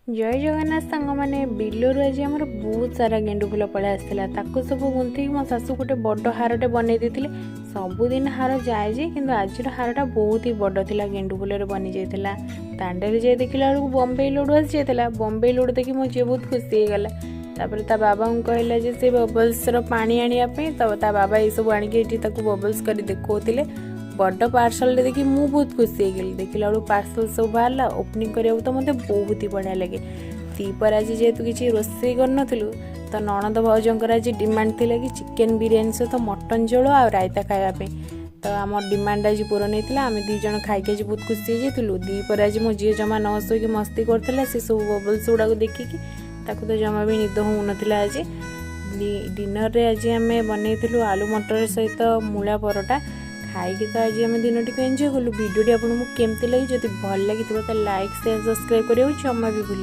जय जगन्नाथ सांग मैंने बिलर आज आम बहुत सारा गेंडु फुल पड़े आसाला सब गुंथी मो शाशु गोटे बड़ हारटे बनई देते सबुदिन हार जाए कि आज हारटा बहुत ही बड़ था गेंडु फुल बनी जाता दांडे जाए देखला बेलू बम्बई लड्डू आसी जाता बम्बई लड्डू देखी मो झील बहुत खुशी होगला ता बाबा को कहला जे से बबल्स पानी आने तो ता बाबा ये सब आनिक बबल्स कर देखते बड़ पार्सल देखी मु बहुत खुशी हो देखला बेलू पार्सल सब बाहर ओपनिंग करा तो मतलब बहुत ही बढ़िया लगे दीपर आज जेहेतु किसी रोसे कर तो ननद भाउजर आज डिमांड थी कि चिकेन बिरियानी सहित मटन झोल आ रायता खावाई तो आम डिमांड आज पूरण होता आम दीज खाई आज बहुत खुशी हो दीपर आज मो झी जमा न शोक मस्ती करता से सब बबल्स गुड़ा देखिकी ताकू तो जमा भी निद हो ना आज डिनर रे आज आम बनई आलू मटर सहित मूला परोटा खाई तो आज आम दिन टी एंजॉय कलु वीडियो आपको केमती लगी जब भल लगी तो लाइक शेयर सब्सक्राइब करें जमा भी भूल